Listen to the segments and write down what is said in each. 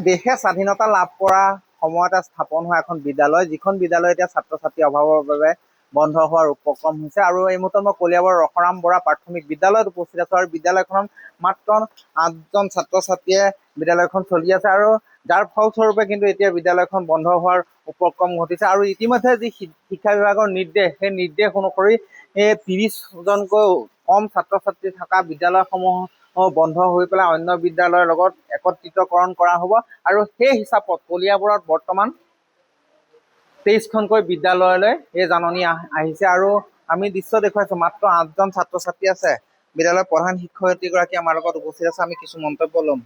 দেশে স্বাধীনতা লাভ কৰা সময়তে স্থাপন হোৱা এখন বিদ্যালয়, যিখন বিদ্যালয় এতিয়া ছাত্ৰ ছাত্ৰীৰ অভাৱৰ বাবে বন্ধ হোৱাৰ উপক্ৰম হৈছে। আৰু এই মুহূৰ্তত মই কলিয়াবৰ ৰসৰাম বৰা প্ৰাথমিক বিদ্যালয়ত উপস্থিত আছো আৰু বিদ্যালয়খনত মাত্ৰ 8জন ছাত্ৰ ছাত্ৰীয়ে বিদ্যালয়খন চলি আছে আৰু যাৰ ফলস্বৰূপে কিন্তু এতিয়া বিদ্যালয়খন বন্ধ হোৱাৰ উপক্ৰম ঘটিছে। আৰু ইতিমধ্যে যি শিক্ষা বিভাগৰ নিৰ্দেশ, সেই নিৰ্দেশ অনুসৰি 30জনকৈ কম ছাত্ৰ ছাত্ৰী থকা বিদ্যালয়সমূহ বন্ধ হৈ পেলাই অন্য বিদ্যালয়ৰ লগত একত্ৰিতকৰণ কৰা হ'ব। আৰু সেই হিচাপত কলিয়াবৰত বৰ্তমান 23খনকৈ বিদ্যালয়লৈ এই জাননী আহিছে। আৰু আমি দৃশ্য দেখুৱাইছো, মাত্ৰ 8জন ছাত্ৰ ছাত্ৰী আছে। বিদ্যালয়ৰ প্ৰধান শিক্ষয়িত্ৰীগৰাকী আমাৰ লগত উপস্থিত আছে, আমি কিছু মন্তব্য ল'ম।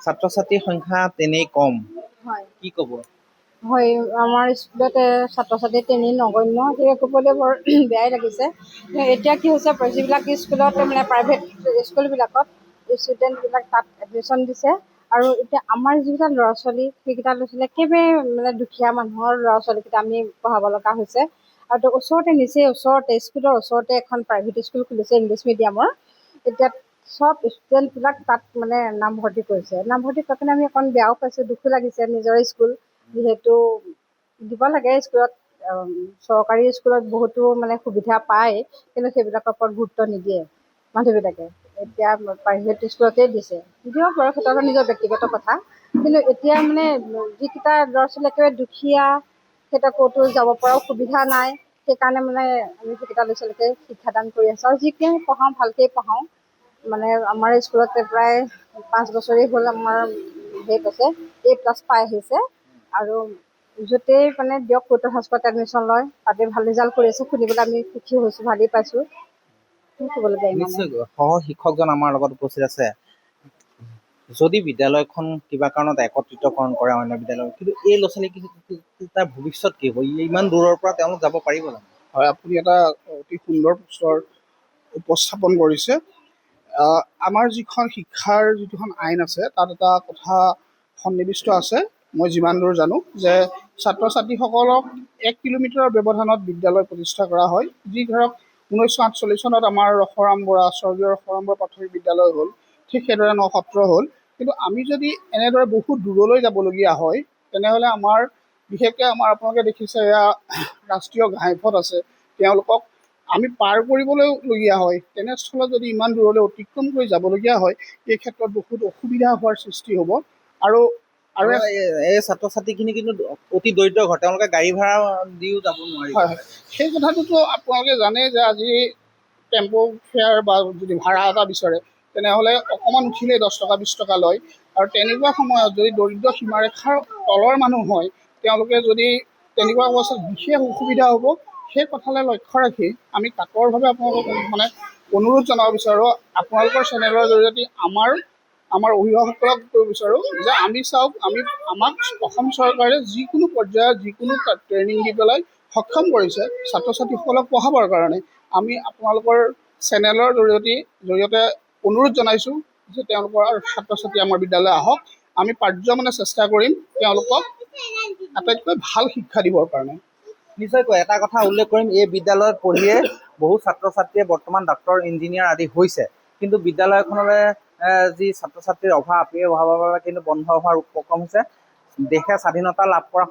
ছাত্ৰ ছাত্ৰীৰ সংখ্যা তেনেই কম, কি ক'ব? হয়, আমাৰ স্কুলত ছাত্ৰ ছাত্ৰী তেনেই নগণ্য, সেয়ে ক'বলৈ বৰ বেয়াই লাগিছে। এতিয়া কি হৈছে, যিবিলাক স্কুলত মানে প্ৰাইভেট স্কুলবিলাকত ষ্টুডেণ্টবিলাক তাত এডমিশ্যন দিছে। আৰু এতিয়া আমাৰ যিকেইটা ল'ৰা ছোৱালী, সেইকেইটা ল'ৰা ছোৱালী একেবাৰে মানে দুখীয়া মানুহৰ ল'ৰা ছোৱালীকেইটা আমি পঢ়াব লগা হৈছে। আৰু ওচৰতে স্কুলৰ ওচৰতে এখন প্ৰাইভেট স্কুল খুলিছে ইংলিছ মিডিয়ামৰ। এতিয়া চব ষ্টুডেণ্টবিলাক তাত মানে নামভৰ্তি কৰিছে। নামভৰ্তি কৰি পিনে আমি অকণ বেয়াও পাইছোঁ, দুখো লাগিছে। নিজৰ স্কুল যিহেতু দিব লাগে, স্কুলত চৰকাৰী স্কুলত বহুতো মানে সুবিধা পায়, কিন্তু সেইবিলাকৰ ওপৰত গুৰুত্ব নিদিয়ে মানুহবিলাকে। এতিয়া প্ৰাইভেট স্কুলতেই দিছে, দিয়ক বাৰু, সেইটো নিজৰ ব্যক্তিগত কথা। কিন্তু এতিয়া মানে যিকেইটা ল'ৰা ছোৱালী একেবাৰে দুখীয়া, সিহঁতৰ ক'তো যাব পৰাও সুবিধা নাই, সেইকাৰণে মানে আমি সেইকেইটা ল'ৰা ছোৱালীকে শিক্ষাদান কৰি আছোঁ। আৰু যিখিনি পঢ়াওঁ ভালকেই পঢ়াওঁ। মানে আমাৰ স্কুলতে প্ৰায় 5 বছৰেই হ'ল আমাৰ আছে, A+ পাই আহিছে। আৰু য'তেই মানে দিয়ক কৌতুক হাইস্কুলত এডমিশ্যন লয়, তাতে ভাল ৰিজাল্ট কৰি আছে, শুনিবলৈ আমি সুখী হৈছোঁ, ভালেই পাইছোঁ। নিশ্চয় সহ শিক্ষকজন আমাৰ লগত উপস্থিত আছে। যদি বিদ্যালয়খন কিবা কাৰণত একত্ৰিতকৰণ কৰে অন্য বিদ্যালয়, কিন্তু এই ল'ৰা ছোৱালী তাৰ ভৱিষ্যত কি হ'ব? ইমান দূৰৰ পৰা তেওঁলোক যাব পাৰিব জানো? হয়, আপুনি এটা অতি সুন্দৰ প্ৰশ্নৰ উপস্থাপন কৰিছে। আমাৰ যিখন শিক্ষাৰ যিখন আইন আছে, তাত এটা কথা সন্নিৱিষ্ট আছে, মই যিমান দূৰ জানো, যে ছাত্ৰ ছাত্ৰীসকলক 1 কিলোমিটাৰৰ ব্যৱধানত বিদ্যালয় প্ৰতিষ্ঠা কৰা হয়। যি ধৰক 1948 চনত আমাৰ স্বৰ্গীয় ৰসৰাম বৰা প্ৰাথমিক বিদ্যালয় হ'ল, ঠিক সেইদৰে 9 সত্ৰ হ'ল। কিন্তু আমি যদি এনেদৰে বহুত দূৰলৈ যাবলগীয়া হয়, তেনেহ'লে আমাৰ বিশেষকৈ আপোনালোকে দেখিছে, এয়া ৰাষ্ট্ৰীয় ঘাইপথ আছে, তেওঁলোকক আমি পাৰ কৰিবলৈলগীয়া হয়। তেনেস্থলত যদি ইমান দূৰলৈ অতিক্ৰম কৰি যাবলগীয়া হয়, এই ক্ষেত্ৰত বহুত অসুবিধা হোৱাৰ সৃষ্টি হ'ব। আৰু এই ছাত্ৰ ছাত্ৰীখিনি কিন্তু অতি দৰিদ্ৰ ঘৰ, তেওঁলোকে গাড়ী ভাড়া দিও যাব নোৱাৰিব। হয়, সেই কথাটোতো আপোনালোকে জানে যে আজি টেম্পো ফেয়াৰ বা যদি ভাড়া এটা বিচাৰে, তেনেহ'লে অকণমান উঠিলেই 10 টকা 20 টকা লয়। আৰু তেনেকুৱা সময়ত যদি দৰিদ্ৰ সীমাৰেখাৰ তলৰ মানুহ হয়, তেওঁলোকে যদি তেনেকুৱা অৱস্থাত বিশেষ অসুবিধা হ'ব। সেই কথালৈ লক্ষ্য ৰাখি আমি কাতৰভাৱে আপোনালোকক মানে অনুৰোধ জনাব বিচাৰোঁ, আপোনালোকৰ চেনেলৰ জৰিয়তে আমাৰ অভিভাৱকসকলক কৰিব বিচাৰোঁ যে আমাক অসম চৰকাৰে যিকোনো পৰ্যায়ত যিকোনো ট্ৰেইনিং দি পেলাই সক্ষম কৰিছে ছাত্ৰ ছাত্ৰীসকলক পঢ়াবৰ কাৰণে। আমি আপোনালোকৰ চেনেলৰ জৰিয়তে অনুৰোধ জনাইছোঁ যে তেওঁলোকৰ ছাত্ৰ ছাত্ৰী আমাৰ বিদ্যালয় আহক। আমি পাৰ্যমানে চেষ্টা কৰিম তেওঁলোকক আটাইতকৈ ভাল শিক্ষা দিবৰ কাৰণে। নিশ্চয়কৈ এটা কথা উল্লেখ কৰিম, এই বিদ্যালয়ত পঢ়িয়ে বহু ছাত্ৰ ছাত্ৰীয়ে বৰ্তমান ডাক্তৰ, ইঞ্জিনিয়াৰ আদি হৈছে। কিন্তু বিদ্যালয়খনলৈ যি ছাত্ৰ ছাত্ৰীৰ অভাৱ, এই অভাৱৰ বাবে কিন্তু বন্ধ হোৱাৰ উপক্ৰম হৈছে। দেশে স্বাধীনতা লাভ কৰা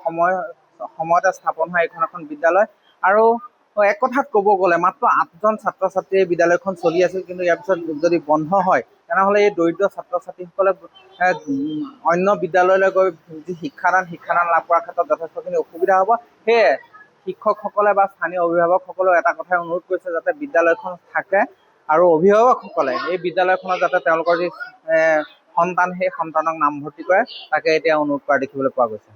সময়তে স্থাপন হোৱা এইখন এখন বিদ্যালয়। আৰু এক কথাত ক'ব গ'লে মাত্ৰ 8জন ছাত্ৰ ছাত্ৰীয়ে বিদ্যালয়খন চলি আছিল, কিন্তু ইয়াৰ পিছত যদি বন্ধ হয়, তেনেহ'লে এই দৰিদ্ৰ ছাত্ৰ ছাত্ৰীসকলে অন্য বিদ্যালয়লৈ গৈ যি শিক্ষাদান লাভ কৰাৰ ক্ষেত্ৰত যথেষ্টখিনি অসুবিধা হ'ব। সেয়ে শিক্ষকসকলে বা স্থানীয় অভিভাৱকসকলেও এটা কথাই অনুৰোধ কৰিছে, যাতে বিদ্যালয়খন থাকে আৰু অভিভাৱকসকলে এই বিদ্যালয়খনত যাতে তেওঁলোকৰ যি সন্তান, সেই সন্তানক নামভৰ্তি কৰে, তাকে এতিয়া অনুৰোধ কৰা দেখিবলৈ পোৱা গৈছে।